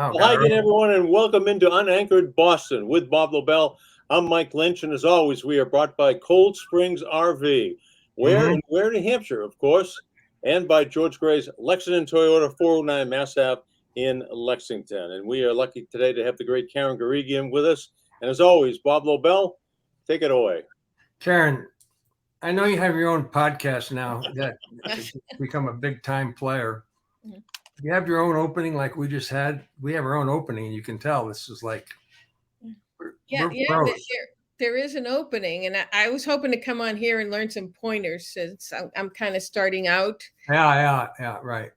Wow. Well, hi again, everyone, and welcome into UnAnchored Boston with Bob Lobel. I'm Mike Lynch, and as always, we are brought by Cold Springs RV, in New Hampshire, of course, and by George Gray's Lexington Toyota 409 Mass Ave in Lexington. And we are lucky today to have the great Karen Guregian with us. And as always, Bob Lobel, take it away. Karen, I know you have your own podcast now that has become a big time player. You have your own opening like we just had. We have our own opening, and you can tell this is like there is an opening, and I was hoping to come on here and learn some pointers since I'm kind of starting out. Yeah, right.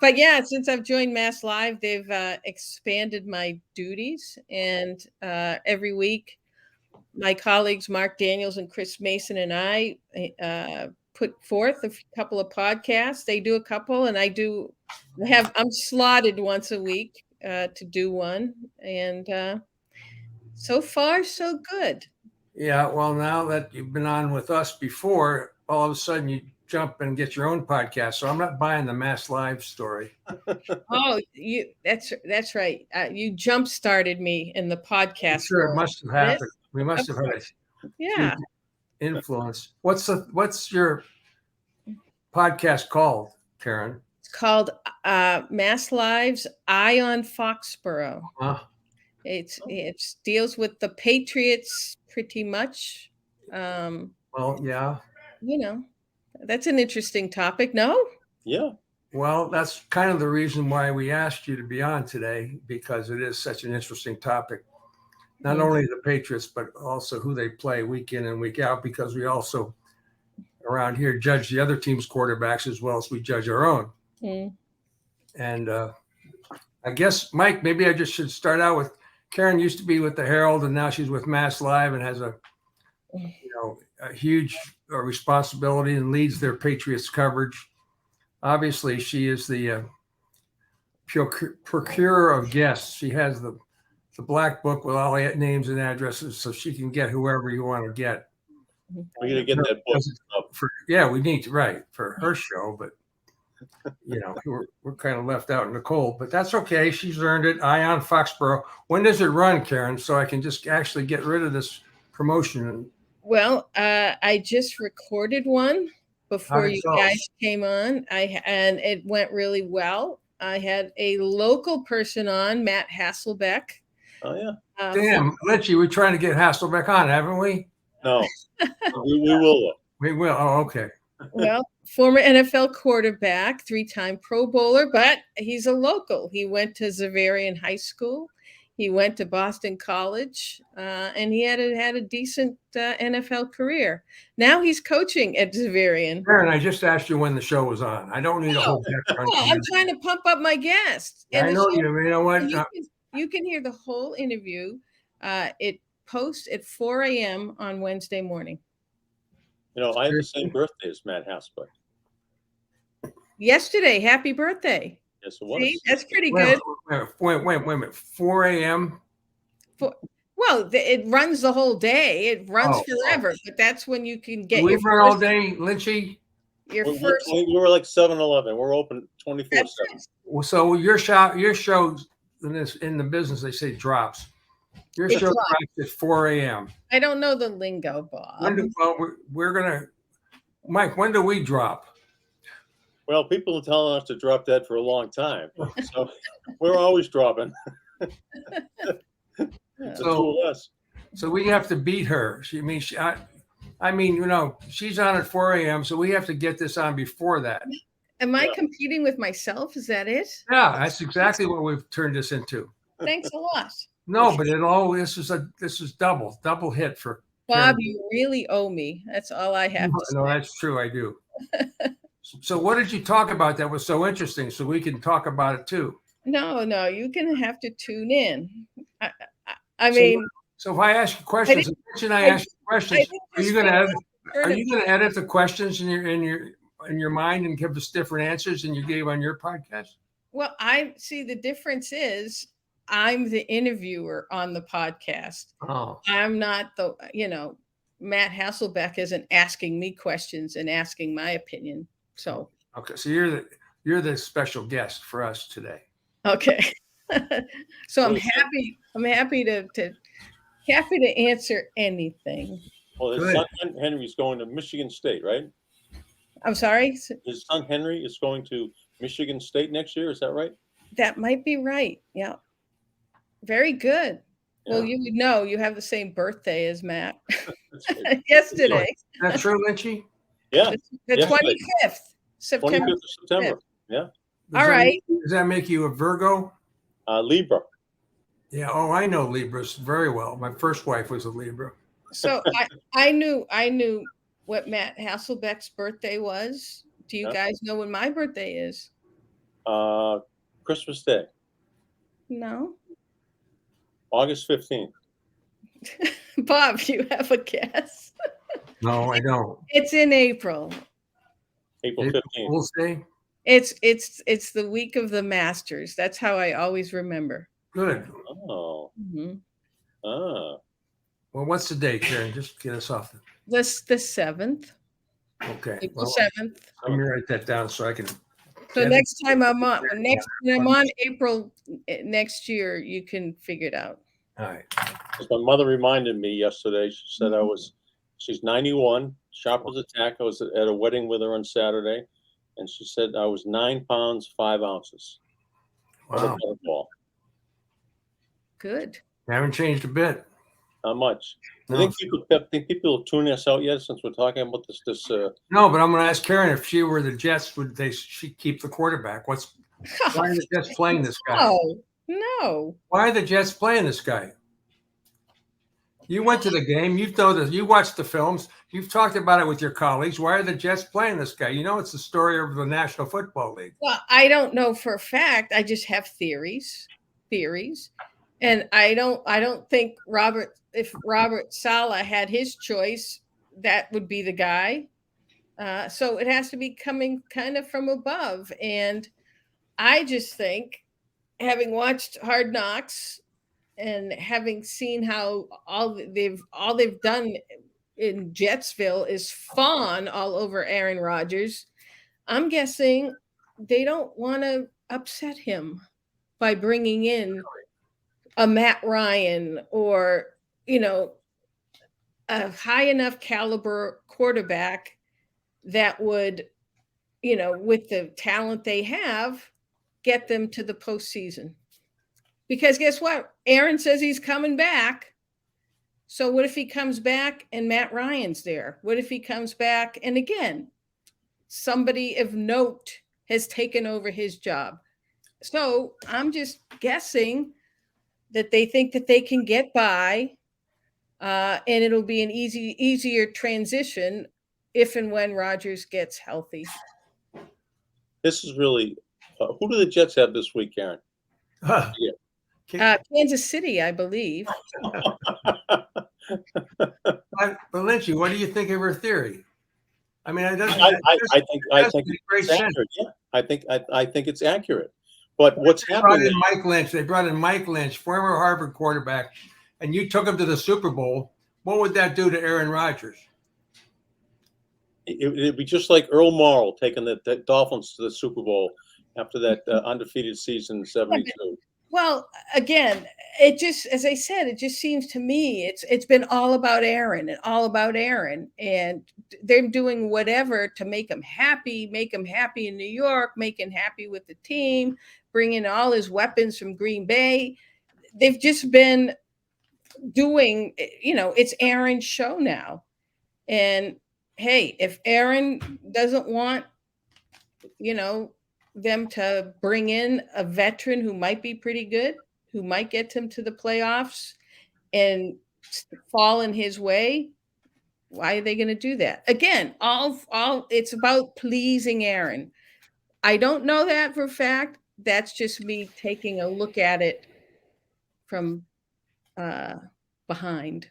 But yeah, since I've joined Mass Live, they've expanded my duties, and every week, my colleagues Mark Daniels and Chris Mason and I put forth a couple of podcasts. They do a couple, and I'm slotted once a week to do one, and so far so good. Yeah, well, now that you've been on with us before, all of a sudden you jump and get your own podcast. So I'm not buying the Mass Live story. Oh, that's right. You jump started me in the podcast. Sure, it must have happened. We must have had influence. What's your podcast called, Karen? It's called Mass Live's Eye on Foxborough. It deals with the Patriots pretty much. Well, yeah. That's an interesting topic, no? Yeah. Well, that's kind of the reason why we asked you to be on today, because it is such an interesting topic. Not only the Patriots, but also who they play week in and week out, because we also around here judge the other team's quarterbacks as well as we judge our own. And I guess, Mike, maybe I just should start out with Karen used to be with the Herald, and now she's with Mass Live and has a huge responsibility and leads their Patriots coverage. Obviously, she is the procurer of guests. She has the black book with all the names and addresses, so she can get whoever you want to get. We're gonna get that book. We need to for her show, but we're kind of left out in the cold. But that's okay. She's earned it. Eye on Foxborough. When does it run, Karen? So I can just actually get rid of this promotion. Well, I just recorded one before you guys came on. And it went really well. I had a local person on, Matt Hasselbeck. Oh, yeah. Damn, Lynchy, we're trying to get Hasselbeck on, haven't we? No, we will. We will. Oh, okay. Well, former NFL quarterback, 3-time Pro Bowler, but he's a local. He went to Xaverian High School. He went to Boston College, and he had a decent NFL career. Now he's coaching at Xaverian. Karen, I just asked you when the show was on. I don't need a whole background. I'm trying to pump up my guests. And I know you. You know what? You can hear the whole interview. It posts at 4 a.m. on Wednesday morning. I have the same birthday as Matt Hasselbeck. Yesterday, happy birthday. Yes, it was. See, that's pretty good. Wait a minute. 4 a.m.? Well, it runs the whole day. It runs forever, but that's when you can get We run all day, Lynchy? We're like 7-Eleven. We're open 24/7. So your show in the business, they say drops. Your show drops at 4 a.m. I don't know the lingo, Bob. We're gonna, Mike. When do we drop? Well, people are telling us to drop that for a long time, so we're always dropping. So we have to beat her. She's on at 4 a.m. So we have to get this on before that. Am I competing with myself? Is that it? Yeah, that's exactly what we've turned this into. Thanks a lot. No, but this is double hit for Bob. Karen. You really owe me. That's all I have to say. No, that's true. I do. So what did you talk about that was so interesting? So we can talk about it too. No, you're gonna have to tune in. I mean, so if I ask you questions, are you gonna edit the questions in your mind and give us different answers than you gave on your podcast? Well, I see the difference is I'm the interviewer on the podcast. Oh. I'm not Matt Hasselbeck isn't asking me questions and asking my opinion. So okay, so you're the special guest for us today. Okay. So I'm happy to answer anything. Well, his Good. son Henry's going to Michigan State, right? I'm sorry. His son Henry is going to Michigan State next year. Is that right? That might be right. Yeah. Very good. Well, Yeah. you would know you have the same birthday as Matt. That's right. Yesterday. Is that true, Lynchy? Yeah. The Yesterday. 25th, September. 25th of September. Yeah. All right. Does that make you a Virgo? Libra. Yeah. Oh, I know Libras very well. My first wife was a Libra. So I knew what Matt Hasselbeck's birthday was. Do you guys know when my birthday is? Christmas Day, No. August 15th. Bob, you have a guess? No, I don't. It's in April. April 15th. Fool's Day? It's the week of the Masters. That's how I always remember. Good. Oh. Mm-hmm. Ah. Well, what's the date, Karen? Just get us off. The 7th. Okay. April Well, 7th. let me write that down so I can. So next time when I'm on April next year, you can figure it out. All right. My mother reminded me yesterday. She said she's 91, sharp as a tack. I was at a wedding with her on Saturday, and she said I was 9 pounds 5 ounces. Wow. Ball. Good. Haven't changed a bit. Not much. No. I think people will tune us out yet since we're talking about this. No, but I'm going to ask Karen if she were the Jets, would she keep the quarterback? Why are the Jets playing this guy? No. Why are the Jets playing this guy? You went to the game. You watched the films. You've talked about it with your colleagues. Why are the Jets playing this guy? You know, it's the story of the National Football League. Well, I don't know for a fact. I just have theories. And I don't think if Robert Saleh had his choice, that would be the guy. So it has to be coming kind of from above. And I just think, having watched Hard Knocks and having seen how all they've done in Jetsville is fawn all over Aaron Rodgers, I'm guessing they don't want to upset him by bringing in a Matt Ryan or, a high enough caliber quarterback that would, with the talent they have, get them to the postseason. Because guess what? Aaron says he's coming back. So what if he comes back and Matt Ryan's there? What if he comes back and again, somebody of note has taken over his job? So I'm just guessing that they think that they can get by, and it'll be an easier transition if and when Rodgers gets healthy. This is really who do the Jets have this week, Karen? Kansas City, I believe. But Lynchy, what do you think of her theory? I mean, I think it's accurate. Yeah, I think it's accurate. But what's happening? They brought in Mike Lynch, former Harvard quarterback, and you took him to the Super Bowl. What would that do to Aaron Rodgers? It'd be just like Earl Morrall taking the Dolphins to the Super Bowl after that undefeated season in '72. Well, again, it just, as I said, it just seems to me it's been all about Aaron, and they're doing whatever to make him happy in New York, make him happy with the team, bring in all his weapons from Green Bay. They've just been doing, it's Aaron's show now. And hey, if Aaron doesn't want, them to bring in a veteran who might be pretty good, who might get him to the playoffs and fall in his way, why are they going to do that? Again, all it's about pleasing Aaron. I don't know that for a fact. That's just me taking a look at it from behind.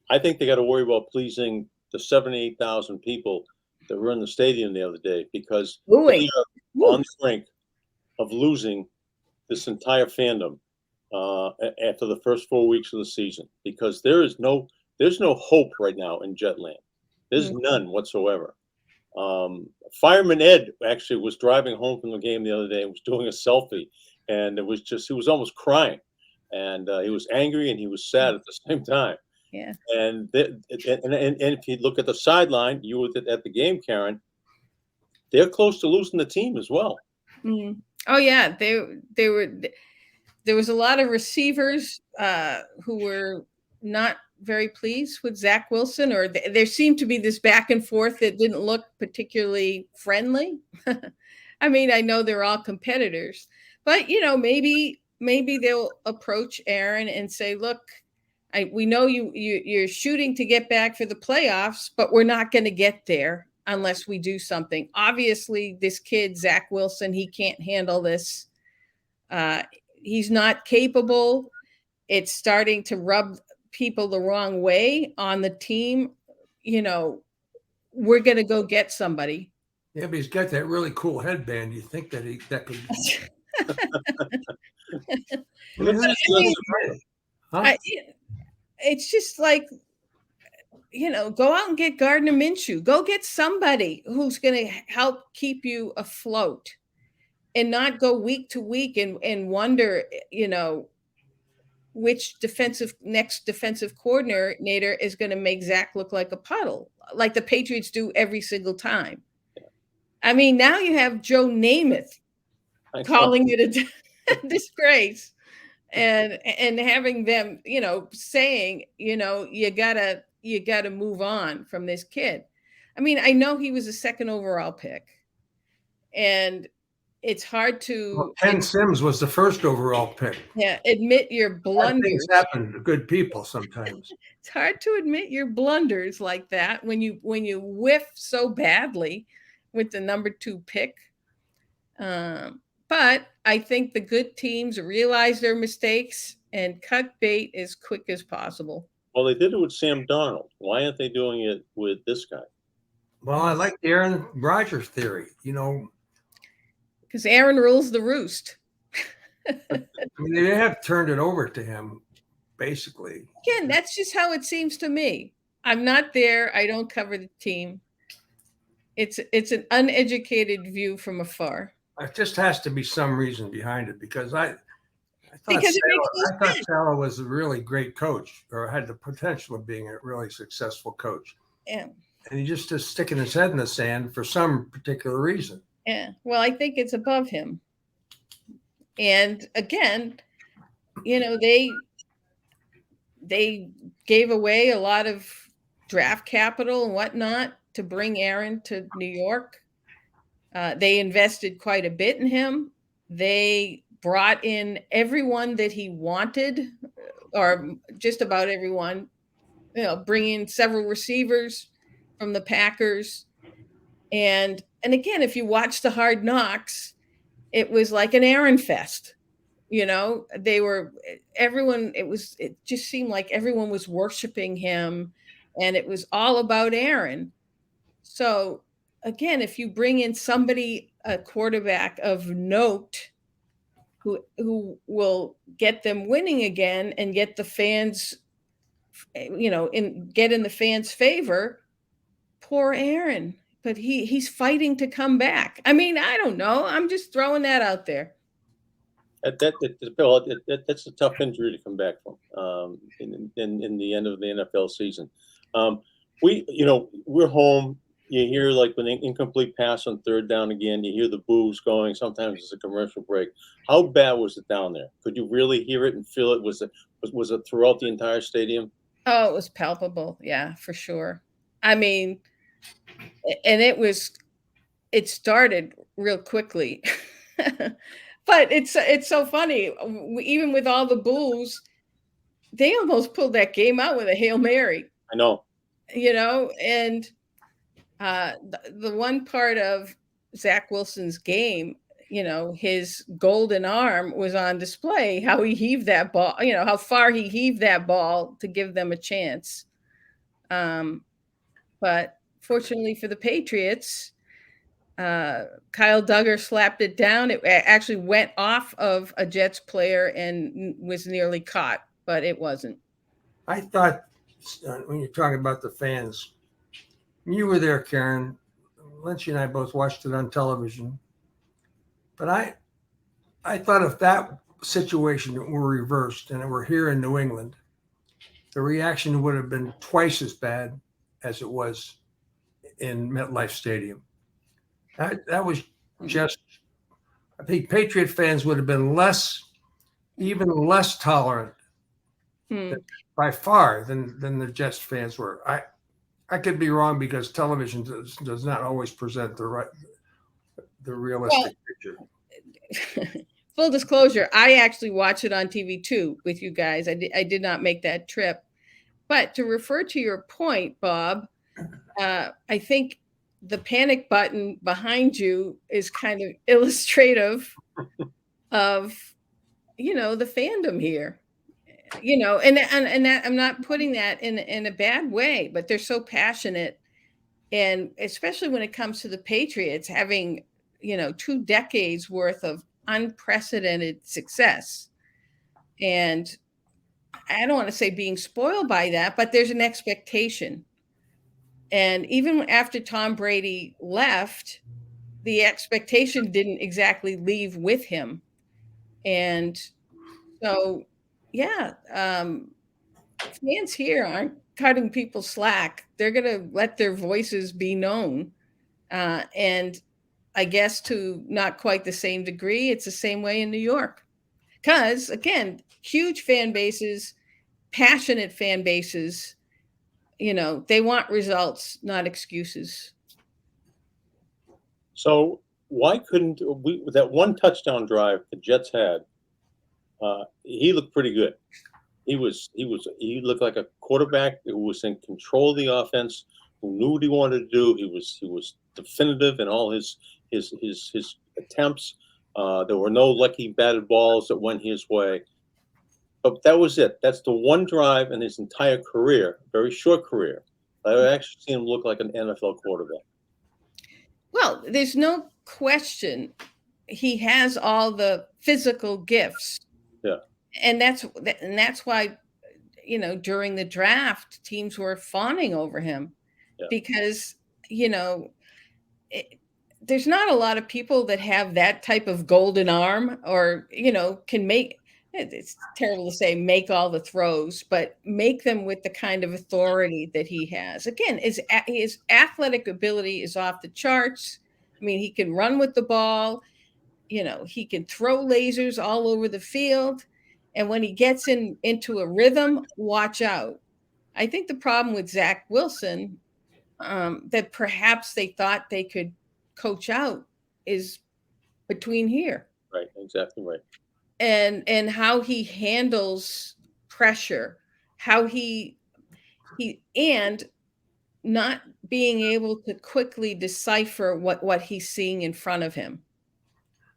I think they got to worry about pleasing the 78,000 people that were in the stadium the other day, because they are on the brink of losing this entire fandom after the first 4 weeks of the season, because there's no hope right now in Jetland. There's none whatsoever. Fireman Ed actually was driving home from the game the other day and was doing a selfie, and he was almost crying, and he was angry and he was sad at the same time. Yeah. And if you look at the sideline, you were at the game, Karen. They're close to losing the team as well. Mm. Oh yeah, they were. There was a lot of receivers who were not very pleased with Zach Wilson, or there seemed to be this back and forth that didn't look particularly friendly. I mean, I know they're all competitors, but maybe they'll approach Aaron and say, "Look, we know you're shooting to get back for the playoffs, but we're not going to get there unless we do something. Obviously, this kid Zach Wilson, he can't handle this. He's not capable. It's starting to rub people the wrong way on the team. We're going to go get somebody." Yeah, but he's got that really cool headband. You think that could. It's just like, go out and get Gardner Minshew. Go get somebody who's going to help keep you afloat, and not go week to week and wonder, which next defensive coordinator is going to make Zach look like a puddle, like the Patriots do every single time. I mean, now you have Joe Namath calling it a disgrace, and having them, saying, you gotta move on from this kid. I mean, I know he was a second overall pick, and it's hard to. Ken Sims was the first overall pick. Yeah, admit your blunders. Things happen to good people sometimes. It's hard to admit your blunders like that when you whiff so badly with the number 2 pick. But I think the good teams realize their mistakes and cut bait as quick as possible. Well, they did it with Sam Darnold. Why aren't they doing it with this guy? Well, I like Aaron Rodgers' theory. Because Aaron rules the roost. I mean, they have turned it over to him, basically. Again, that's just how it seems to me. I'm not there. I don't cover the team. It's an uneducated view from afar. It just has to be some reason behind it, because I thought Saleh was a really great coach, or had the potential of being a really successful coach. Yeah. And he just is sticking his head in the sand for some particular reason. Yeah. Well, I think it's above him. And again, they gave away a lot of draft capital and whatnot to bring Aaron to New York. They invested quite a bit in him. They brought in everyone that he wanted, or just about everyone, bringing several receivers from the Packers. And again, if you watch the Hard Knocks, it was like an Aaron fest. It just seemed like everyone was worshiping him, and it was all about Aaron. So again, if you bring in a quarterback of note who will get them winning again and get the fans, get in the fans' favor, poor Aaron. But he's fighting to come back. I mean, I don't know. I'm just throwing that out there. That's a tough injury to come back from in the end of the NFL season. We're home. You hear like an incomplete pass on third down again. You hear the boos going. Sometimes it's a commercial break. How bad was it down there? Could you really hear it and feel it? Was it throughout the entire stadium? Oh, it was palpable. Yeah, for sure. I mean, and it started real quickly. But it's so funny. Even with all the boos, they almost pulled that game out with a Hail Mary. I know. And the one part of Zach Wilson's game, his golden arm was on display, how he heaved that ball, how far he heaved that ball to give them a chance. But fortunately for the Patriots, Kyle Duggar slapped it down. It actually went off of a Jets player and was nearly caught, but it wasn't. I thought when you're talking about the fans, you were there, Karen. Lynch and I both watched it on television. But I thought if that situation were reversed and it were here in New England, the reaction would have been twice as bad as it was in MetLife Stadium. That was just, I think Patriot fans would have been even less tolerant by far than the Jets fans were. I could be wrong because television does not always present the realistic picture. Full disclosure, I actually watch it on TV too with you guys. I did not make that trip. But to refer to your point, Bob, I think the panic button behind you is kind of illustrative of, the fandom here. And that, I'm not putting that in a bad way, but they're so passionate. And especially when it comes to the Patriots having, 2 decades worth of unprecedented success. And I don't want to say being spoiled by that, but there's an expectation. And even after Tom Brady left, the expectation didn't exactly leave with him. And so, yeah, fans here aren't cutting people slack. They're going to let their voices be known. And I guess to not quite the same degree, it's the same way in New York. Because, again, huge fan bases, passionate fan bases, they want results, not excuses. So why couldn't that one touchdown drive the Jets had? He looked pretty good. He looked like a quarterback who was in control of the offense, who knew what he wanted to do. He was definitive in all his attempts. There were no lucky batted balls that went his way. But that was it. That's the one drive in his entire career, very short career, I've actually seen him look like an NFL quarterback. Well, there's no question he has all the physical gifts. Yeah. And that's why, during the draft, teams were fawning over him because, there's not a lot of people that have that type of golden arm or, can make, it's terrible to say make all the throws, but make them with the kind of authority that he has. Again, his athletic ability is off the charts. I mean, he can run with the ball. He can throw lasers all over the field. And when he gets into a rhythm, watch out. I think the problem with Zach Wilson, that perhaps they thought they could coach out, is between here. Right, exactly right. And how he handles pressure, how he and not being able to quickly decipher what he's seeing in front of him.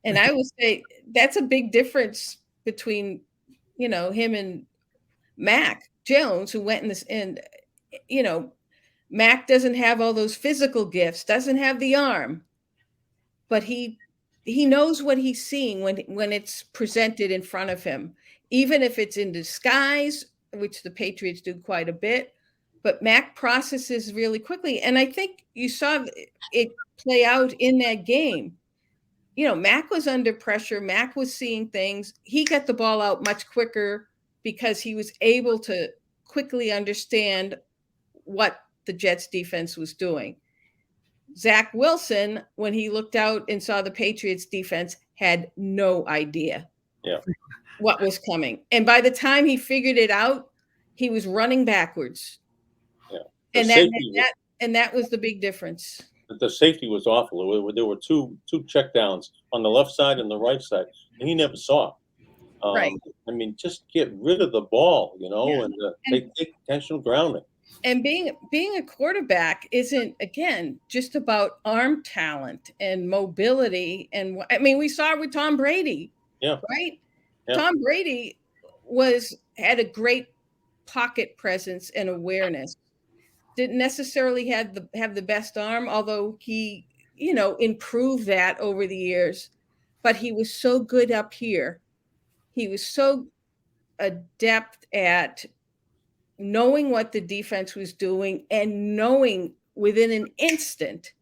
And I would say that's a big difference between, him and Mac Jones, who went in this, and, Mac doesn't have all those physical gifts, doesn't have the arm, but he knows what he's seeing when it's presented in front of him, even if it's in disguise, which the Patriots do quite a bit. But Mac processes really quickly. And I think you saw it play out in that game. Mac was under pressure. Mac was seeing things. He got the ball out much quicker because he was able to quickly understand what the Jets defense was doing. Zach Wilson, when he looked out and saw the Patriots defense, had no idea what was coming. And by the time he figured it out, he was running backwards. Yeah. And that was the big difference. The safety was awful. There were two checkdowns on the left side and the right side, and he never saw. Right. I mean, just get rid of the ball, and take intentional grounding. And being a quarterback isn't, again, just about arm talent and mobility. And I mean, we saw it with Tom Brady. Yeah. Right. Yeah. Tom Brady had a great pocket presence and awareness. Didn't necessarily have the best arm, although he, improved that over the years. But he was so good up here. He was so adept at knowing what the defense was doing and knowing within an instant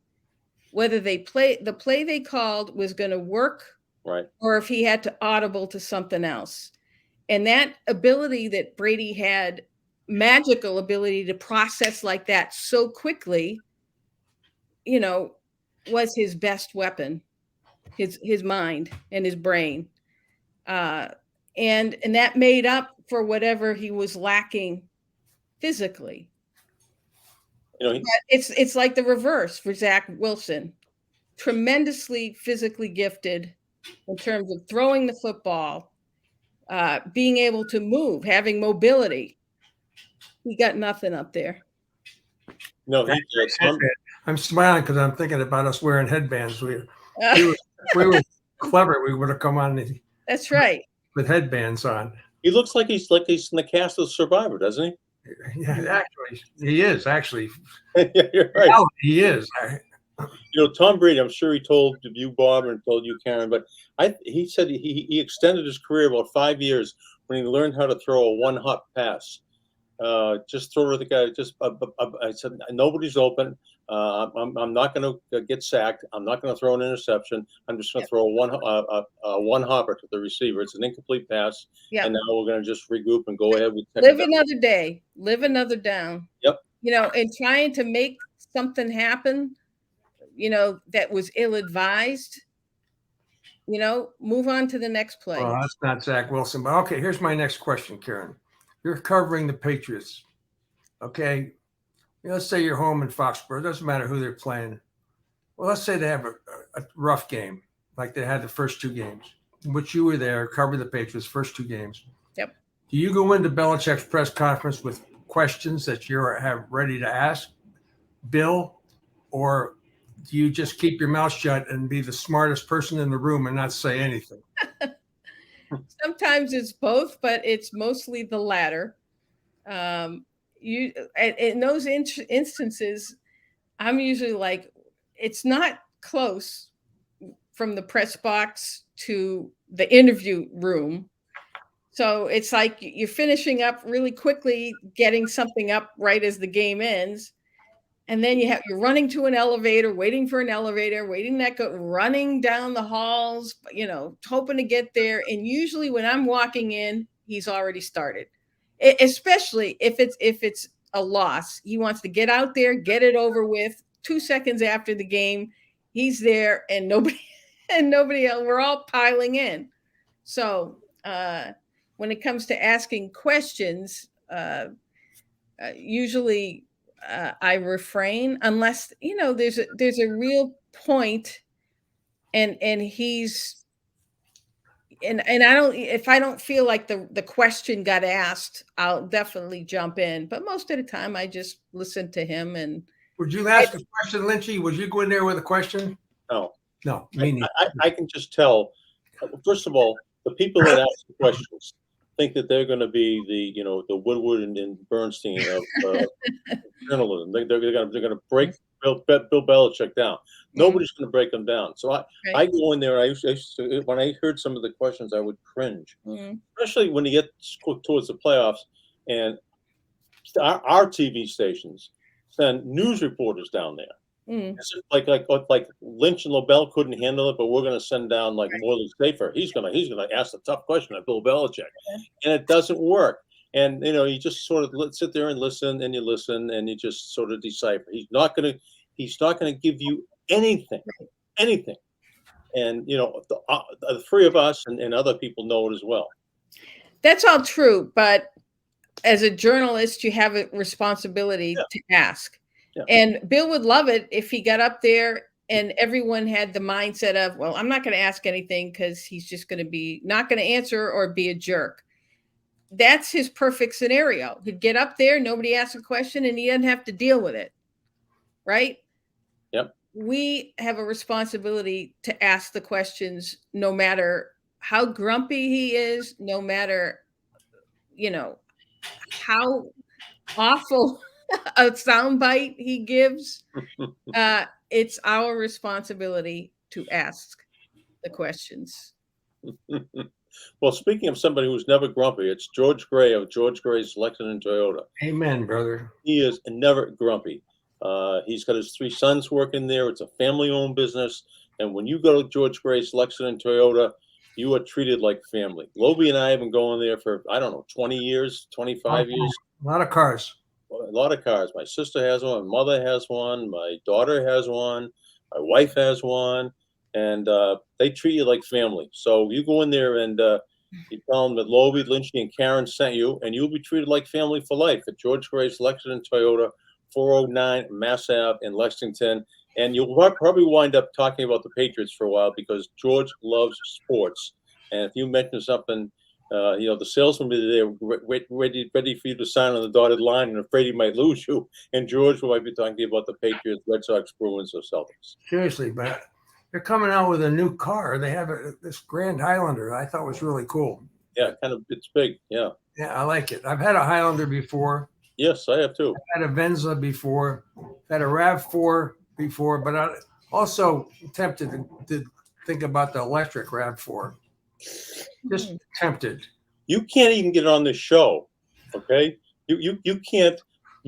whether the play they called was going to work, Right. or if he had to audible to something else. And that ability that Brady had, magical ability to process like that so quickly, was his best weapon, his mind and his brain. And that made up for whatever he was lacking physically. But it's like the reverse for Zach Wilson. Tremendously physically gifted in terms of throwing the football, being able to move, having mobility. He got nothing up there. No, I'm smiling because I'm thinking about us wearing headbands. We were clever. We would have come on. That's right. With headbands on. He looks like he's in the cast of Survivor, doesn't he? Yeah, actually, he is. Actually, yeah, you're right. He is. Tom Brady, I'm sure he told you, Bob, and told you, Karen, but he said he extended his career about 5 years when he learned how to throw a one-hop pass. Just throw to the guy. I said, nobody's open. I'm not going to get sacked. I'm not going to throw an interception. I'm just going to throw a one hopper to the receiver. It's an incomplete pass. And now we're going to just regroup and go ahead with live another day, live another down. Yep. And trying to make something happen, that was ill-advised. Move on to the next play. Well, that's not Zach Wilson. But okay, here's my next question, Karen. You're covering the Patriots. Okay. Let's say you're home in Foxborough. It doesn't matter who they're playing. Well, let's say they have a rough game, like they had the first two games, in which you were there, covered the Patriots, first two games. Yep. Do you go into Belichick's press conference with questions that you have ready to ask Bill, or do you just keep your mouth shut and be the smartest person in the room and not say anything? Sometimes it's both, but it's mostly the latter. In those instances, I'm usually like, it's not close from the press box to the interview room. So it's like you're finishing up really quickly, getting something up right as the game ends. And then you're running to an elevator, waiting for an elevator, running down the halls, hoping to get there. And usually when I'm walking in, he's already started. Especially if it's a loss, he wants to get out there, get it over with. 2 seconds after the game, he's there, and nobody else. We're all piling in. So when it comes to asking questions, usually I refrain unless there's a real point, and he's. And if I don't feel like the question got asked, I'll definitely jump in. But most of the time, I just listen to him. And would you ask a question, Lynchy? Would you go in there with a question? No. I can just tell. First of all, the people that ask the questions think that they're going to be the Woodward and Bernstein of journalism. They're going to break Bill Belichick down. Nobody's going to break them down. So I go in there. When I heard some of the questions, I would cringe, especially when you get towards the playoffs, and our TV stations send news reporters down there. It's like Lynch and Lobel couldn't handle it, but we're going to send down like Morley Safer. He's going to ask a tough question at Bill Belichick, and it doesn't work. And you just sort of sit there and listen, and you just sort of decipher. He's not going to give you anything. And the three of us and other people know it as well. That's all true, but as a journalist, you have a responsibility to ask. Yeah. And Bill would love it if he got up there and everyone had the mindset of, well, I'm not going to ask anything because he's just going to be not going to answer or be a jerk. That's his perfect scenario. He'd get up there, nobody asks a question, and he doesn't have to deal with it. Right? Yep. We have a responsibility to ask the questions no matter how grumpy he is, no matter, how awful a soundbite he gives. It's our responsibility to ask the questions. Well, speaking of somebody who's never grumpy, it's George Gray of George Gray's Lexington and Toyota. Amen, brother. He is never grumpy. He's got his 3 sons working there. It's a family-owned business. And when you go to George Gray's Lexington Toyota, you are treated like family. Lobie and I have been going there for, I don't know, 20 years, 25 years. A lot of cars. A lot of cars. My sister has one. My mother has one. My daughter has one. My wife has one. And they treat you like family. So you go in there and you tell them that Lobie, Lynchy, and Karen sent you, and you'll be treated like family for life at George Gray's Lexington Toyota, 409 Mass Ave in Lexington. And you'll probably wind up talking about the Patriots for a while because George loves sports. And if you mention something, the salesman will be there ready for you to sign on the dotted line and afraid he might lose you. And George might be talking about the Patriots, Red Sox, Bruins, or Celtics. Seriously, but they're coming out with a new car. They have this Grand Highlander. I thought was really cool. Yeah, it's big. Yeah. Yeah, I like it. I've had a Highlander before. Yes, I have too. I've had a Venza before. Had a RAV4 before, but I also tempted to think about the electric RAV4. Just tempted. You can't even get on this show, okay? You can't.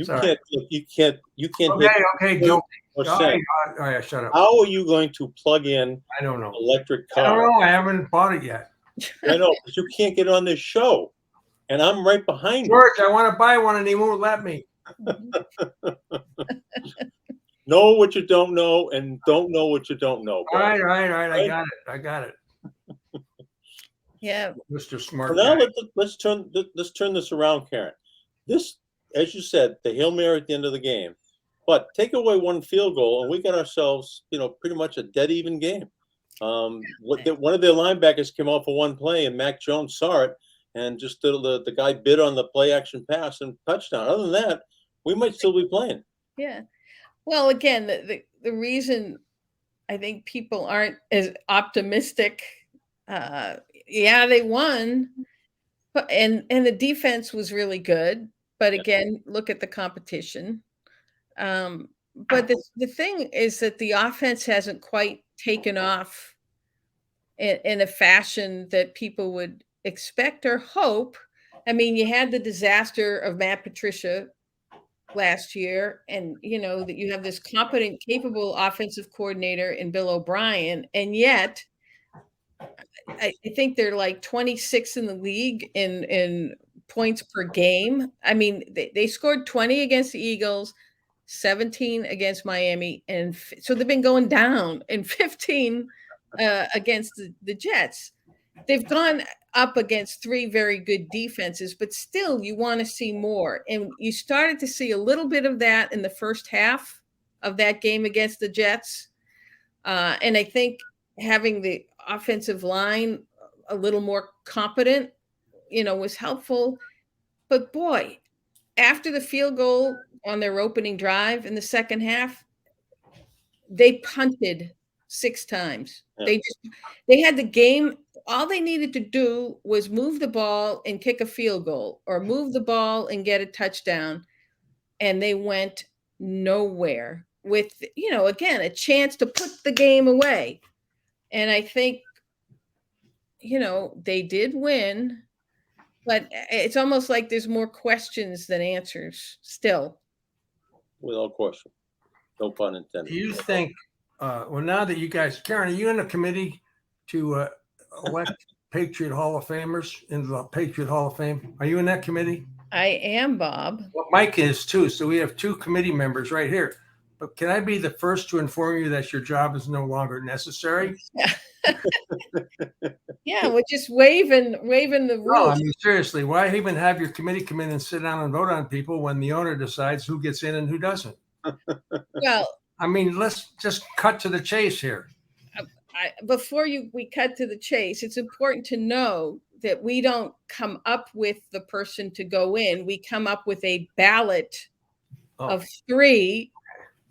Sorry. You can't. Okay, guilty. All All right, shut up. How are you going to plug in? I don't know. Electric car. I don't know. I haven't bought it yet. I know, but you can't get on this show, and I'm right behind you. George, I want to buy one, and he won't let me. Know what you don't know, and don't know what you don't know. All right. I got it. Yeah. Mr. Smart. Now let's turn this around, Karen. This, as you said, the Hail Mary at the end of the game, but take away one field goal, and we got ourselves, pretty much a dead even game. One of their linebackers came off of one play, and Mac Jones saw it, and just the guy bid on the play action pass and touchdown. Other than that, we might still be playing. Yeah. Well, again, the reason I think people aren't as optimistic. Yeah, they won, but and the defense was really good. But again, look at the competition. But the thing is that the offense hasn't quite taken off in a fashion that people would expect or hope. I mean, you had the disaster of Matt Patricia last year, and that you have this competent, capable offensive coordinator in Bill O'Brien, and yet I think they're like 26 in the league in points per game. I mean, they scored 20 against the Eagles, 17 against Miami, and so they've been going down, and 15 against the Jets. They've gone up against 3 very good defenses, but still you want to see more. And you started to see a little bit of that in the first half of that game against the Jets. And I think having the offensive line a little more competent, was helpful. But boy, after the field goal on their opening drive in the second half, they punted 6 times. Yeah. They had the game. All they needed to do was move the ball and kick a field goal, or move the ball and get a touchdown. And they went nowhere with, again, a chance to put the game away. And I think, they did win, but it's almost like there's more questions than answers still. Without question. No pun intended. Do you think, now that you guys, Karen, are you in a committee to elect Patriot Hall of Famers into the Patriot Hall of Fame? Are you in that committee? I am, Bob. Well, Mike is too. So we have 2 committee members right here. But can I be the first to inform you that your job is no longer necessary? Yeah, we're just waving the rules. No, I mean, seriously, why even have your committee come in and sit down and vote on people when the owner decides who gets in and who doesn't? Well, I mean, let's just cut to the chase here. Before we cut to the chase, it's important to know that we don't come up with the person to go in. We come up with a ballot of 3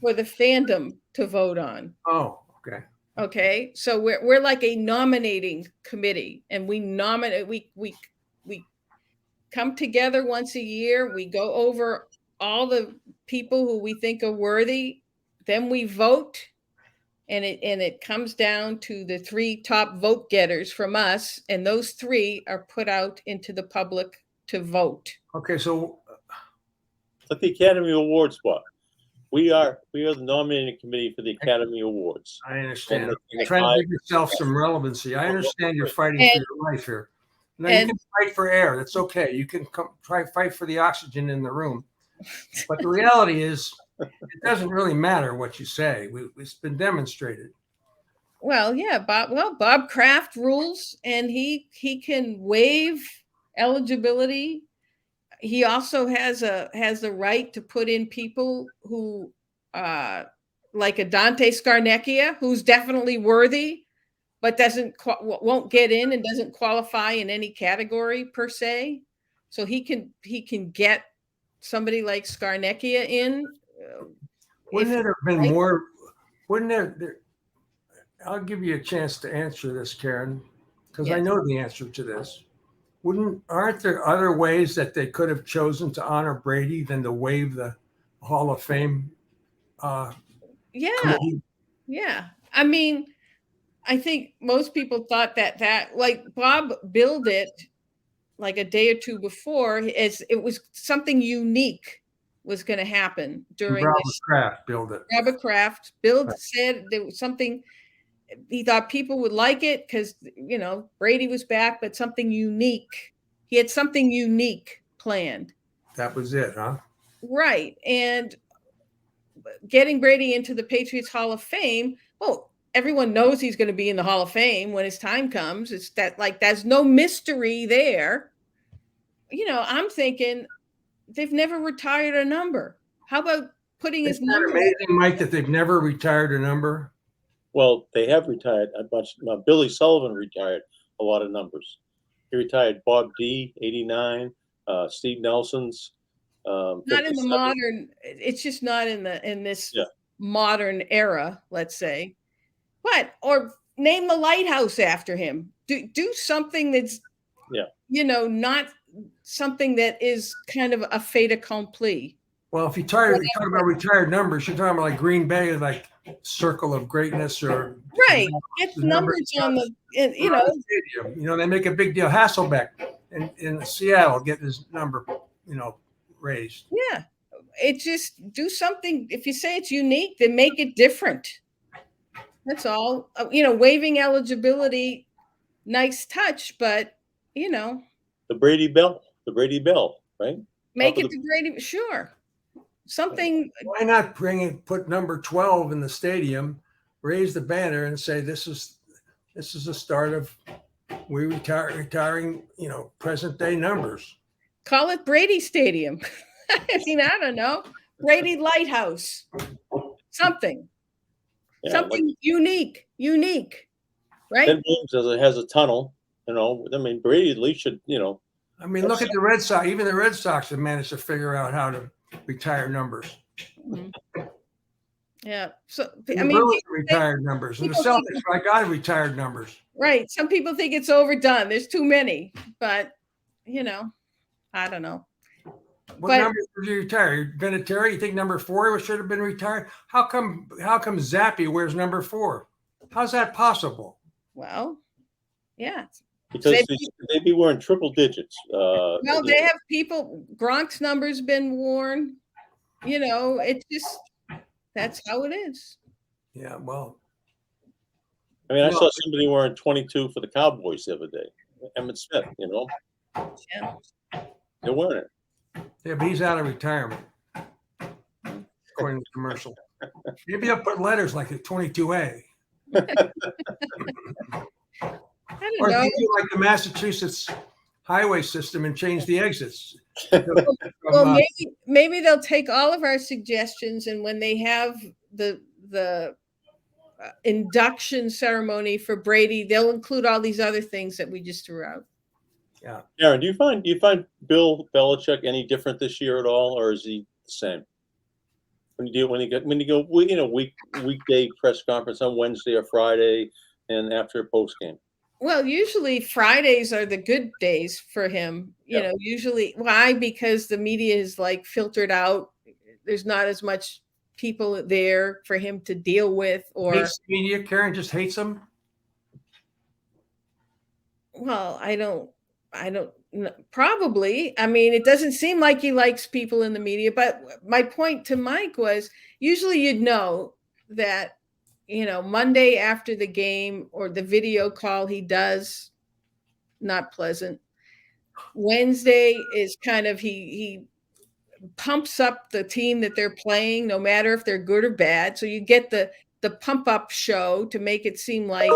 for the fandom to vote on. Oh, okay. Okay, so we're like a nominating committee, and we nominate. We come together once a year. We go over all the people who we think are worthy. Then we vote, and it comes down to the 3 top vote getters from us, and those 3 are put out into the public to vote. Okay, so like the Academy Awards spot. We are the nominating committee for the Academy Awards. I understand. And Trying to give yourself some relevancy. I understand you're fighting for your life here. Now you can fight for air. That's okay. You can fight for the oxygen in the room. But the reality is, it doesn't really matter what you say. It's been demonstrated. Well, yeah, Bob Kraft rules, and he can waive eligibility. He also has the right to put in people who, like a Dante Scarnecchia, who's definitely worthy, but won't get in and doesn't qualify in any category per se. So he can get somebody like Scarnecchia in. Wouldn't it have been more? Wouldn't there? I'll give you a chance to answer this, Karen, because I know the answer to this. Aren't there other ways that they could have chosen to honor Brady than to waive the Hall of Fame? Committee? Yeah. I mean, I think most people thought that like Bob billed it like a day or two before, as it was something unique was going to happen during Robert this. Kraft billed it. Robert Kraft said there was something. He thought people would like it because, Brady was back, but something unique. He had something unique planned. That was it, huh? Right. And getting Brady into the Patriots Hall of Fame, well, everyone knows he's going to be in the Hall of Fame when his time comes. It's that, like, there's no mystery there. I'm thinking they've never retired a number. How about putting his number? Isn't that amazing, Mike, that they've never retired a number? Well, they have retired a bunch. Billy Sullivan retired a lot of numbers. He retired Bob D, 89, Steve Nelson's. Not in the modern. It's just not in this modern era, let's say. Or name the lighthouse after him. Do something that's not something that is kind of a fait accompli. Well, if you talk about retired numbers, you're talking about like Green Bay, like Circle of Greatness, or right. It's numbers on the stadium. They make a big deal. Hasselbeck in Seattle getting his number, raised. Yeah, it just do something. If you say it's unique, then make it different. That's all. Waiving eligibility, nice touch, but the Brady Bell, right? Make it the Brady. Sure. Something. Why not put number 12 in the stadium, raise the banner, and say this is the start of retiring present day numbers. Call it Brady Stadium. I mean, I don't know, Brady Lighthouse, something unique, right? Ted Williams has a tunnel. I mean, Brady at least should. I mean, look at the Red Sox. Even the Red Sox have managed to figure out how to retire numbers. Mm-hmm. Yeah. So retired numbers, and the Celtics, I got retired numbers. Right. Some people think it's overdone. There's too many, but I don't know. What number did you retire? Vinatieri, you think number 4 should have been retired? How come Zappi wears number 4? How's that possible? Well, yeah. Because they'd be wearing triple digits. They have people. Gronk's number's been worn. It's just that's how it is. Yeah, well. I mean, I saw somebody wearing 22 for the Cowboys the other day. Emmitt Smith, Yeah. They're wearing it. Yeah, but he's out of retirement, according to the commercial. Maybe I'll put letters like a 22A. I don't know. Do like the Massachusetts highway system and change the exits. Well, maybe they'll take all of our suggestions, and when they have the induction ceremony for Brady, they'll include all these other things that we just threw out. Yeah. Aaron, do you find Bill Belichick any different this year at all, or is he the same? When you go weekday press conference on Wednesday or Friday, and after a post game. Well, usually Fridays are the good days for him. Usually why? Because the media is like filtered out. There's not as much people there for him to deal with. Or hates the media. Karen just hates them. Well, I don't Probably. I mean, it doesn't seem like he likes people in the media, but my point to Mike was usually you'd know that, Monday after the game or the video call he does, not pleasant. Wednesday is kind of he pumps up the team that they're playing, no matter if they're good or bad. So you get the pump up show to make it seem like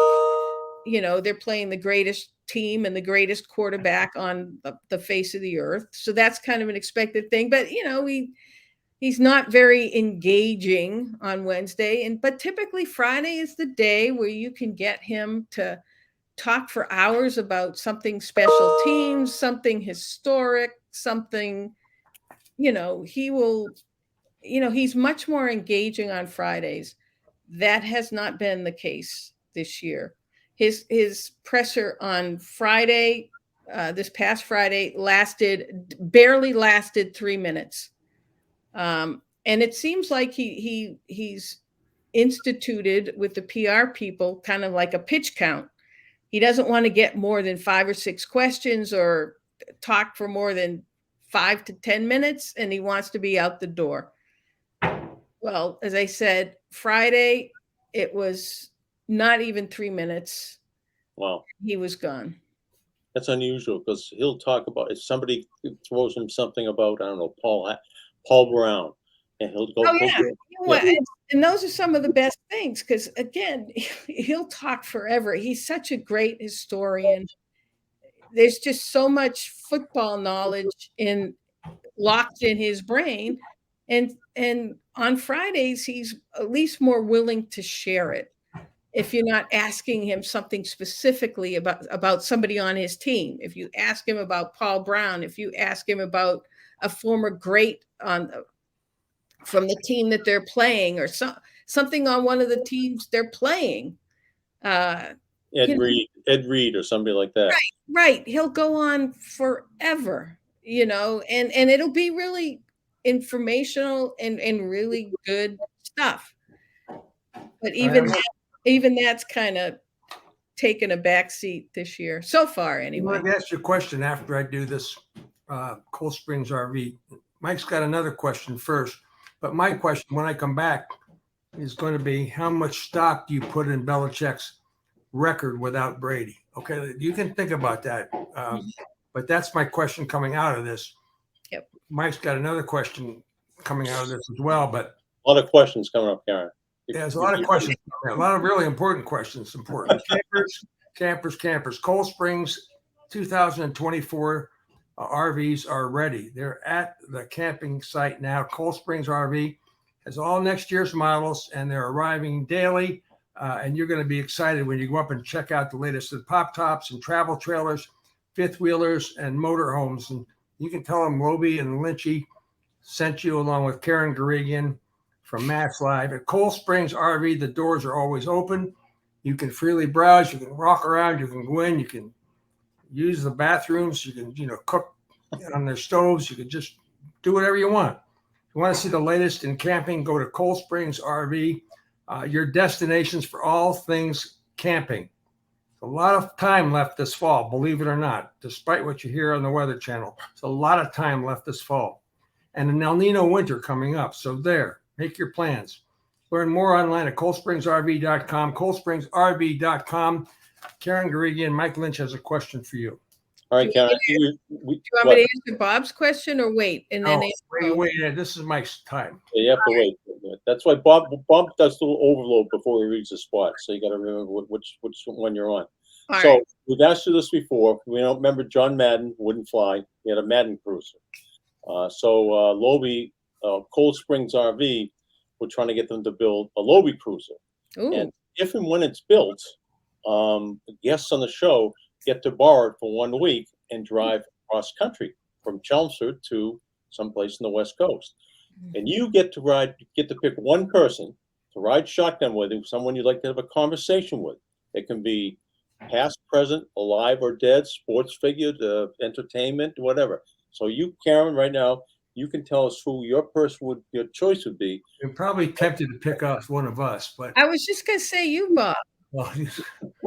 they're playing the greatest team and the greatest quarterback on the face of the earth. So that's kind of an expected thing. But he's not very engaging on Wednesday, but typically Friday is the day where you can get him to talk for hours about something special teams, something historic, something. He will. He's much more engaging on Fridays. That has not been the case this year. His presser on Friday, this past Friday, barely lasted 3 minutes, and it seems like he's instituted with the PR people kind of like a pitch count. He doesn't want to get more than 5 or 6 questions or talk for more than 5 to 10 minutes, and he wants to be out the door. Well, as I said, Friday, it was not even 3 minutes. Wow. He was gone. That's unusual because he'll talk about if somebody throws him something about, I don't know, Paul Brown, and he'll go. Oh, yeah. And those are some of the best things because, again, he'll talk forever. He's such a great historian. There's just so much football knowledge locked in his brain. And on Fridays, he's at least more willing to share it. If you're not asking him something specifically about somebody on his team, if you ask him about Paul Brown, if you ask him about a former great from the team that they're playing or something on one of the teams they're playing. Ed Reed or somebody like that. Right. He'll go on forever, and it'll be really informational and really good stuff. But even that's kind of taken a back seat this year so far anyway. I'm going to ask you a question after I do this Cold Springs RV. Mike's got another question first, but my question when I come back is going to be how much stock do you put in Belichick's record without Brady? Okay, you can think about that, but that's my question coming out of this. Yep. Mike's got another question coming out of this as well, but a lot of questions coming up, Karen. Yeah, there's a lot of questions. A lot of really important questions. Important campers. Cold Springs 2024 RVs are ready. They're at the camping site now. Cold Springs RV has all next year's models, and they're arriving daily. And you're going to be excited when you go up and check out the latest of pop tops and travel trailers, fifth wheelers, and motorhomes. And you can tell them Lobel and Lynchy sent you along with Karen Guregian from Mass Live. At Cold Springs RV, the doors are always open. You can freely browse. You can walk around. You can go in. You can use the bathrooms. You can, cook on their stoves. You can just do whatever you want. If you want to see the latest in camping, go to Cold Springs RV, your destinations for all things camping. A lot of time left this fall, believe it or not, despite what you hear on the Weather Channel. It's a lot of time left this fall. And an El Nino winter coming up. So make your plans. Learn more online at coldspringsrv.com, coldspringsrv.com. Karen Guregian, Mike Lynch has a question for you. All right, Karen. Do you want me to answer Bob's question or wait? And then wait. This is Mike's time. Yeah, you have to wait. That's why Bob does a little overload before he reads the spot. So you got to remember which one you're on. All so right. We've asked you this before. We don't remember John Madden wouldn't fly. He had a Madden cruiser. Lobel, Cold Springs RV, we're trying to get them to build a Lobel cruiser. Ooh. And if and when it's built, guests on the show get to borrow it for 1 week and drive cross country from Chelmsford to someplace in the West Coast. And you get to pick one person to ride shotgun with, someone you'd like to have a conversation with. It can be past, present, alive or dead, sports figure, entertainment, whatever. So you, Karen, right now, you can tell us who your choice would be. You're probably tempted to pick off one of us, but I was just going to say you, Bob. Well,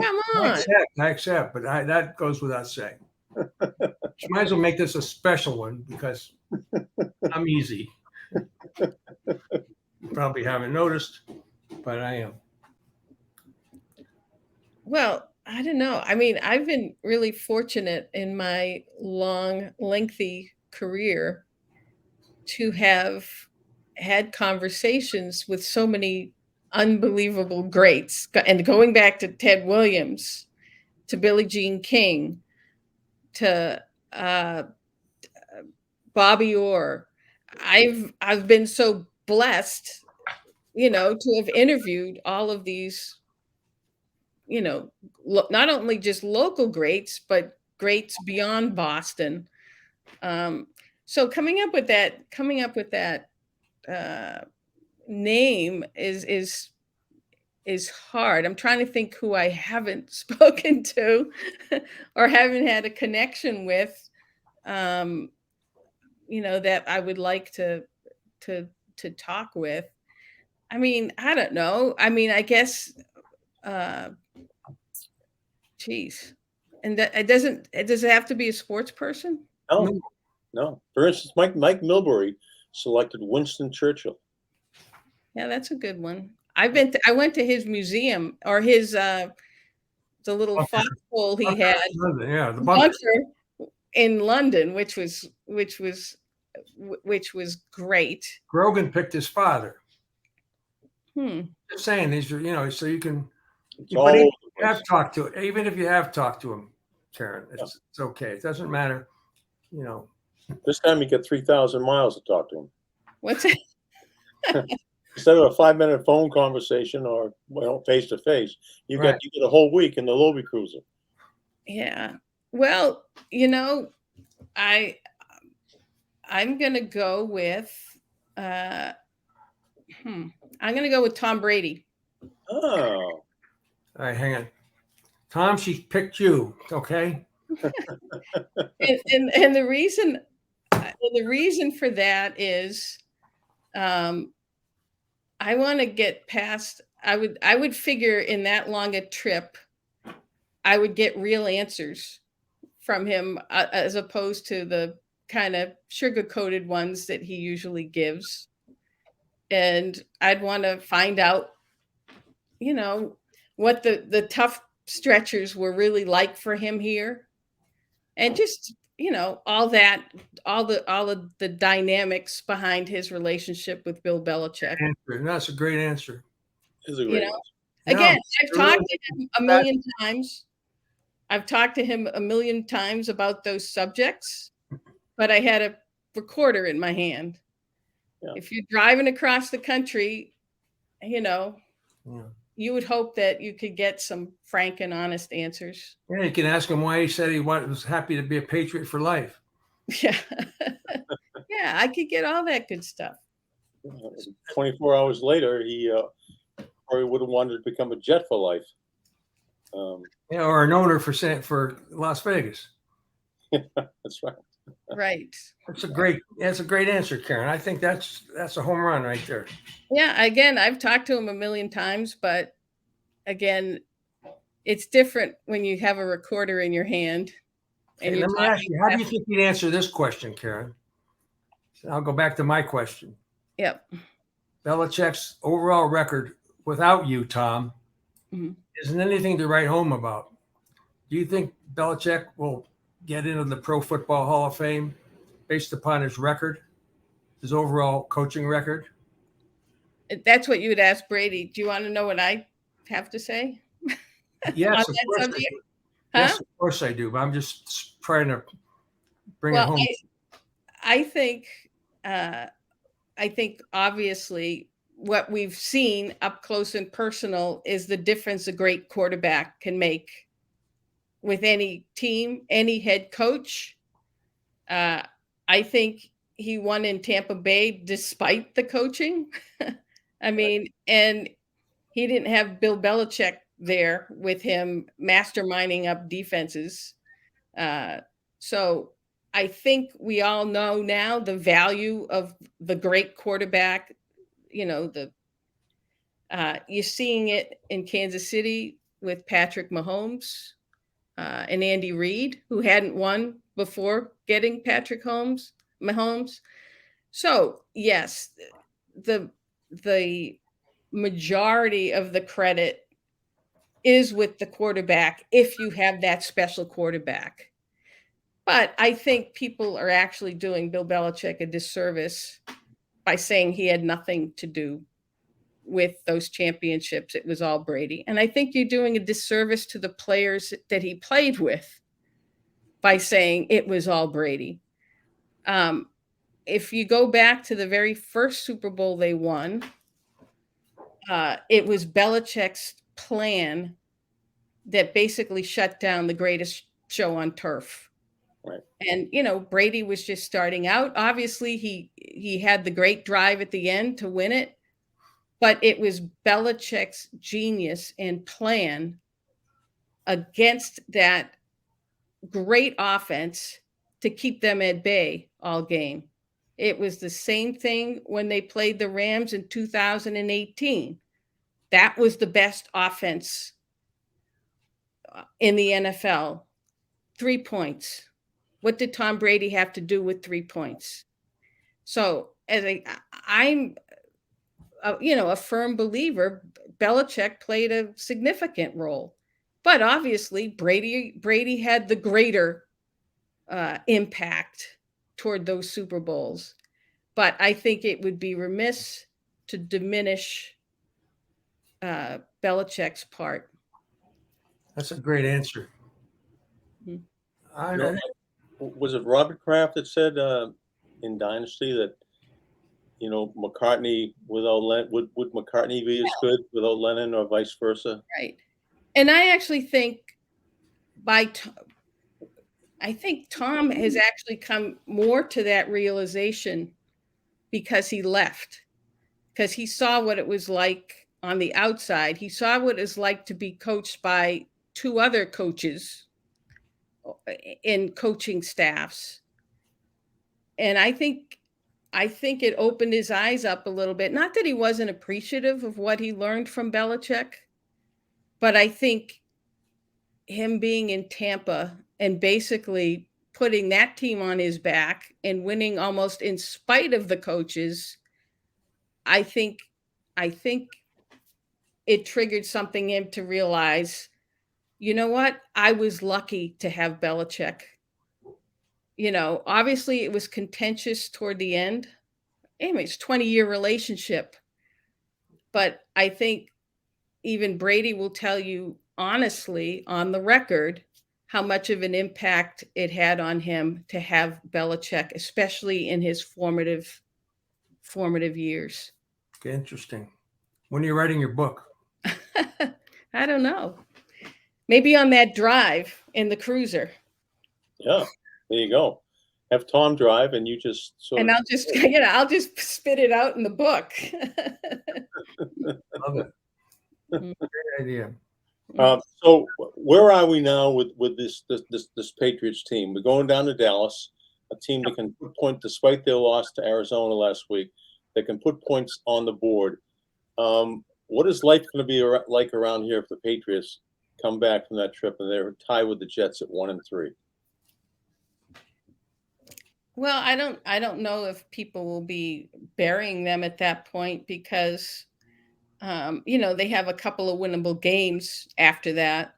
Come on. I accept, but that goes without saying. Might as well make this a special one because I'm easy. You probably haven't noticed, but I am. Well, I don't know. I mean, I've been really fortunate in my long, lengthy career to have had conversations with so many unbelievable greats. And going back to Ted Williams, to Billie Jean King, to Bobby Orr. I've been so blessed, to have interviewed all of these, not only just local greats, but greats beyond Boston. So coming up with that name is hard. I'm trying to think who I haven't spoken to or haven't had a connection with, that I would like to talk with. I mean, I don't know. I mean, I guess, geez. And that does it have to be a sports person? No, no. For instance, Mike Milbury selected Winston Churchill. Yeah, that's a good one. I went to his museum, or his the little foxhole he had. Yeah, the bunker in London, which was great. Grogan picked his father. Just saying these are, so you can. But you have talked to it, even if you have talked to him, Karen. It's okay. It doesn't matter. This time you get 3,000 miles to talk to him. What's that? Instead of a 5-minute phone conversation or face to face, you get a whole week in the Lobie cruiser. Yeah. Well, I'm gonna go with I'm gonna go with Tom Brady. Oh. All right, hang on. Tom, she picked you, okay? and the reason for that is I want to get past. I would figure in that long a trip, I would get real answers from him, as opposed to the kind of sugar-coated ones that he usually gives. And I'd want to find out, what the tough stretchers were really like for him here, and just all of the dynamics behind his relationship with Bill Belichick. That's a great answer. It's a great answer. Again, I've talked to him a million times. I've talked to him a million times about those subjects, but I had a recorder in my hand. Yeah. If you're driving across the country, you would hope that you could get some frank and honest answers. Yeah, you can ask him why he said he was happy to be a Patriot for life. Yeah. Yeah, I could get all that good stuff. 24 hours later, he probably would have wanted to become a Jet for life. Or an owner for Las Vegas. That's right. Right. That's a great answer, Karen. I think that's a home run right there. Yeah, again, I've talked to him a million times, but again, it's different when you have a recorder in your hand. And let me ask you, how do you think you'd answer this question, Karen? I'll go back to my question. Yep. Belichick's overall record without you, Tom, isn't anything to write home about. Do you think Belichick will get into the Pro Football Hall of Fame based upon his record, his overall coaching record? That's what you would ask Brady. Do you want to know what I have to say? Yes, of course I do. Huh? Yes, of course I do. But I'm just trying to bring it home. I think obviously what we've seen up close and personal is the difference a great quarterback can make with any team, any head coach. I think he won in Tampa Bay despite the coaching. I mean, and he didn't have Bill Belichick there with him masterminding up defenses. So I think we all know now the value of the great quarterback. You're seeing it in Kansas City with Patrick Mahomes. and Andy Reid, who hadn't won before getting Patrick Mahomes. So yes, the majority of the credit is with the quarterback if you have that special quarterback. But I think people are actually doing Bill Belichick a disservice by saying he had nothing to do with those championships. It was all Brady. And I think you're doing a disservice to the players that he played with by saying it was all Brady. If you go back to the very first Super Bowl they won, it was Belichick's plan that basically shut down the greatest show on turf. Right. And Brady was just starting out. Obviously, he had the great drive at the end to win it, but it was Belichick's genius and plan against that great offense to keep them at bay all game. It was the same thing when they played the Rams in 2018. That was the best offense in the NFL. 3 points. What did Tom Brady have to do with 3 points? So I'm a firm believer, Belichick played a significant role, but obviously Brady had the greater impact toward those Super Bowls. But I think it would be remiss to diminish Belichick's part. That's a great answer. Mhm. I don't. Was it Robert Kraft that said in Dynasty that McCartney without would McCartney be as good without Lennon or vice versa? Right. And I actually think I think Tom has actually come more to that realization because he left, because he saw what it was like on the outside. He saw what it's like to be coached by 2 other coaches in coaching staffs. And I think it opened his eyes up a little bit. Not that he wasn't appreciative of what he learned from Belichick, but I think him being in Tampa and basically putting that team on his back and winning almost in spite of the coaches, I think it triggered something in him to realize, you know what? I was lucky to have Belichick. Obviously it was contentious toward the end. Anyways, 20-year relationship. But I think even Brady will tell you honestly on the record how much of an impact it had on him to have Belichick, especially in his formative years. Interesting. When are you writing your book? I don't know. Maybe on that drive in the cruiser. Yeah, there you go. Have Tom drive, and you just I'll just spit it out in the book. Love it. Great idea. So where are we now with this Patriots team? We're going down to Dallas, a team that can put points despite their loss to Arizona last week. That can put points on the board. What is life going to be like around here if the Patriots come back from that trip and they're tied with the Jets at 1-3? Well, I don't know if people will be burying them at that point because they have a couple of winnable games after that.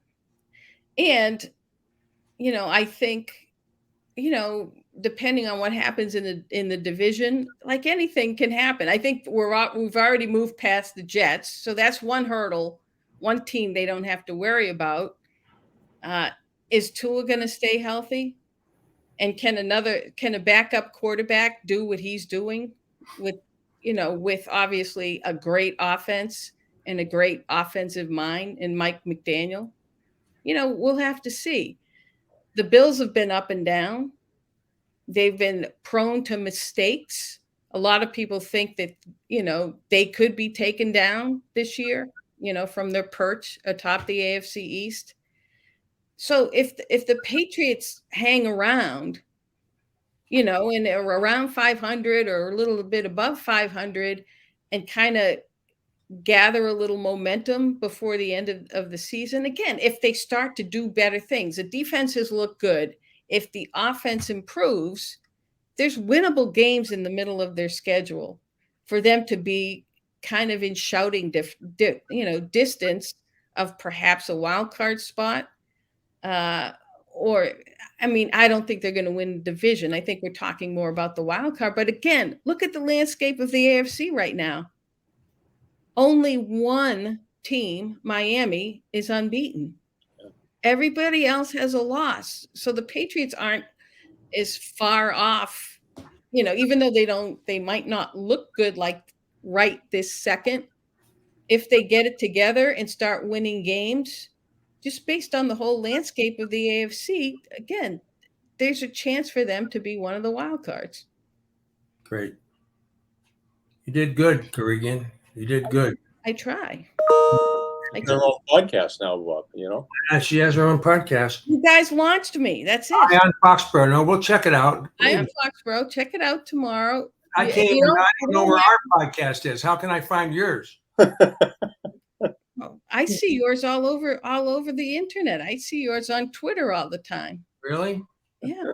And I think depending on what happens in the division, like anything can happen. I think we've already moved past the Jets, so that's one hurdle, one team they don't have to worry about. Is Tua going to stay healthy? And can a backup quarterback do what he's doing with obviously a great offense and a great offensive mind in Mike McDaniel? We'll have to see. The Bills have been up and down. They've been prone to mistakes. A lot of people think that, they could be taken down this year, from their perch atop the AFC East. So if the Patriots hang around, and are around 500 or a little bit above 500 and kind of gather a little momentum before the end of the season. Again, if they start to do better things, the defenses look good. If the offense improves, there's winnable games in the middle of their schedule for them to be kind of in shouting distance of perhaps a wild card spot. Or, I mean, I don't think they're going to win the division. I think we're talking more about the wild card. But again, look at the landscape of the AFC right now. Only one team, Miami, is unbeaten. Everybody else has a loss. So the Patriots aren't as far off, even though they might not look good like right this second. If they get it together and start winning games, just based on the whole landscape of the AFC, again, there's a chance for them to be one of the wild cards. Great. You did good, Guregian. You did good. I try. Their own podcast now, And she has her own podcast. You guys launched me. That's it. I'm on Foxborough. No, we'll check it out. I'm on Foxborough. Check it out tomorrow. I can't even know where our podcast is. How can I find yours? I see yours all over the internet. I see yours on Twitter all the time. Really? Yeah.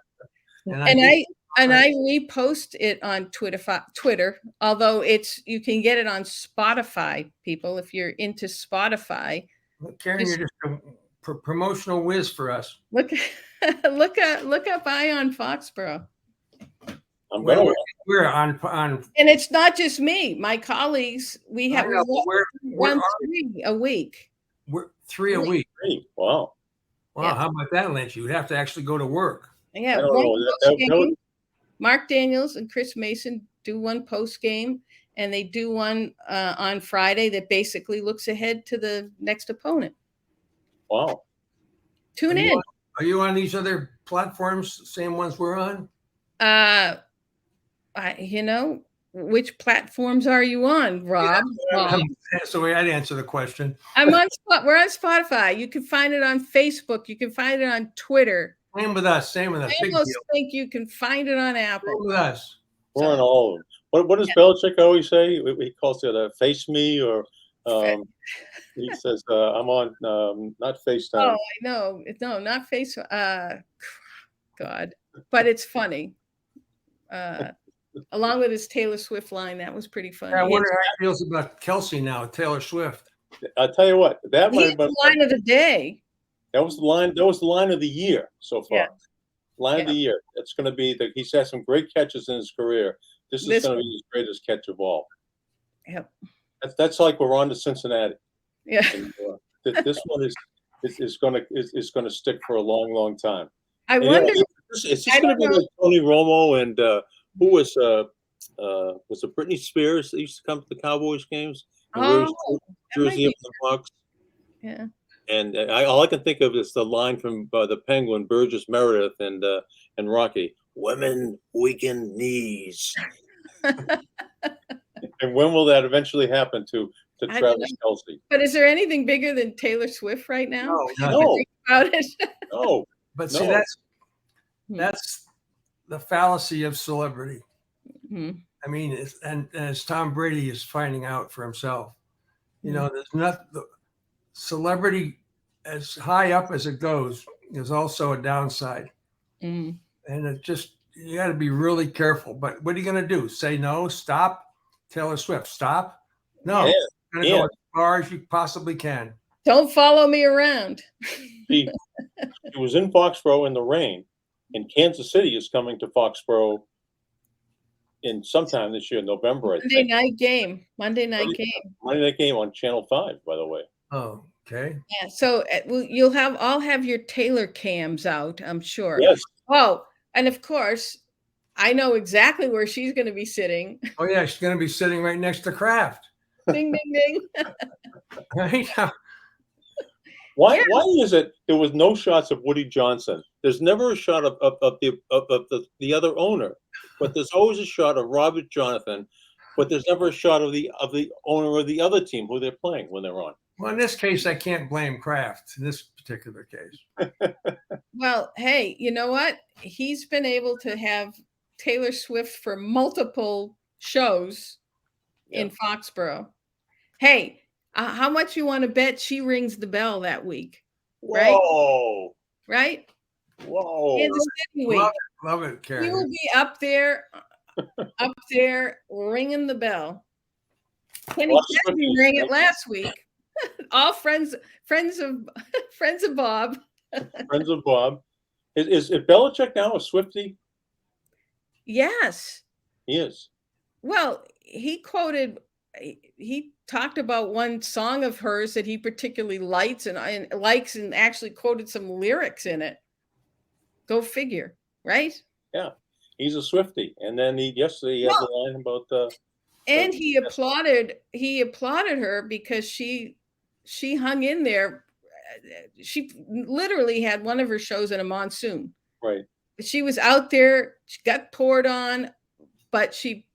And I repost it on Twitter, although you can get it on Spotify, people, if you're into Spotify. Karen, you're just a promotional whiz for us. Look up on Foxborough. We're on, and it's not just me. My colleagues, we have we're 3 a week. We're 3 a week. Wow. Yeah. How about that, Lynch? You would have to actually go to work. Yeah. Mark Daniels and Chris Mason do one post game, and they do one on Friday that basically looks ahead to the next opponent. Wow. Tune in. Are you on these other platforms, same ones we're on? Which platforms are you on, Rob? That's the way I'd answer the question. We're on Spotify. You can find it on Facebook. You can find it on Twitter. Same with us. I almost think you can find it on Apple. Same with us. We're on all of them. What does Belichick always say? He calls it face me, or he says, I'm on not FaceTime. Oh, I know. No, not Face. God. But it's funny. Along with his Taylor Swift line, that was pretty funny. I wonder how he feels about Kelsey now, Taylor Swift. I'll tell you what, that might have been the line of the day. That was the line. That was the line of the year so far. Yeah. Line of the year. It's going to be that he's had some great catches in his career. This is going to be his greatest catch of all. Yep. That's like we're on to Cincinnati. Yeah. And, this one is going to stick for a long, long time. I wonder. Is this going to be like Tony Romo and who was it Britney Spears that used to come to the Cowboys games? Jersey of the Bucks. Yeah. And all I can think of is the line from the Penguin, Burgess Meredith and Rocky. Women weaken knees. And when will that eventually happen to Travis Kelce? But is there anything bigger than Taylor Swift right now? No. About it? No. But see, that's the fallacy of celebrity. Mm-hmm. I mean, and as Tom Brady is finding out for himself, there's not the celebrity as high up as it goes. There's also a downside, and it just you got to be really careful. But what are you going to do? Say no? Stop? Taylor Swift? Stop? No. You're going to go as far as you possibly can. Don't follow me around. He was in Foxborough in the rain, and Kansas City is coming to Foxborough in sometime this year, November. Monday night game on Channel 5, by the way. Oh, okay. Yeah. So I'll have your Taylor cams out, I'm sure. Yes. Oh, and of course, I know exactly where she's going to be sitting. Oh yeah, she's going to be sitting right next to Kraft. Ding, ding, ding. Right now. Why is it there was no shots of Woody Johnson? There's never a shot of the other owner, but there's always a shot of Robert Jonathan, but there's never a shot of the owner of the other team who they're playing when they're on. Well, in this case, I can't blame Kraft in this particular case. Well, hey, you know what? He's been able to have Taylor Swift for multiple shows in Foxborough. Hey, how much you want to bet she rings the bell that week? Whoa. Right? Whoa. Kansas City week. Love it, Carrie. She will be up there ringing the bell. Kenny Kennedy rang it last week. All friends of Bob. Friends of Bob. Is Belichick now a Swiftie? Yes. He is. Well, he talked about one song of hers that he particularly likes and actually quoted some lyrics in it. Go figure, right? Yeah, he's a Swiftie. And then yesterday he had the line about and he applauded her because she hung in there. She literally had one of her shows in a monsoon. Right. She was out there, she got poured on, but she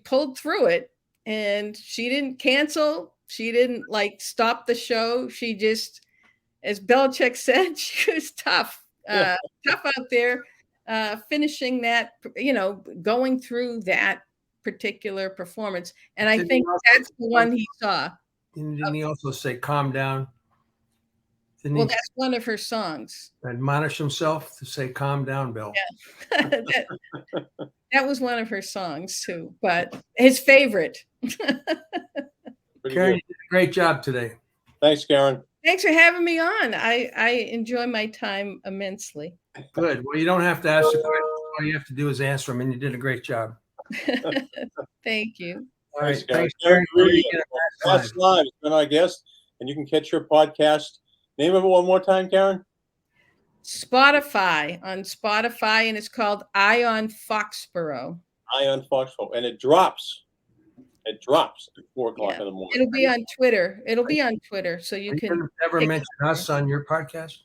pulled through it, and she didn't cancel. She didn't stop the show. She just, as Belichick said, she was tough out there, finishing that, going through that particular performance. And I think that's the one he saw. Didn't he also say, calm down? That's one of her songs. Admonish himself to say, calm down, Bill. Yeah. That was one of her songs too, but his favorite. Karen, you did a great job today. Thanks, Karen. Thanks for having me on. I enjoy my time immensely. Good. Well, you don't have to ask the questions. All you have to do is answer them, and you did a great job. Thank you. All right. Thanks, Karen. That's live. It's been our guest, and you can catch your podcast. Name of it one more time, Karen. Spotify, and it's called Eye on Foxborough. Eye on Foxborough, and it drops. It drops at 4:00 in the morning. It'll be on Twitter. So you can ever mention us on your podcast?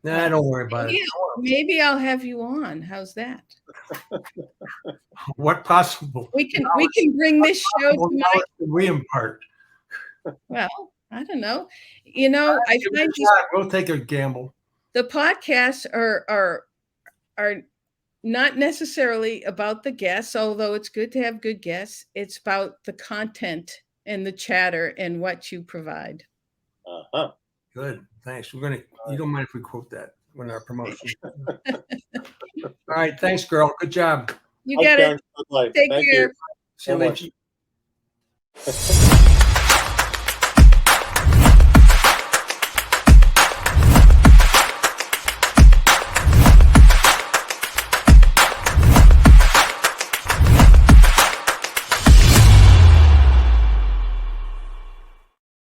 Nah, don't worry about it. Maybe I'll have you on. How's that? What possible? We can bring this show to my. We impart. Well, I don't know. I find we'll take a gamble. The podcasts are not necessarily about the guests, although it's good to have good guests. It's about the content and the chatter and what you provide. Good. Thanks. You don't mind if we quote that when our promotion. All right. Thanks, girl. Good job. You got it. Take care. See you later.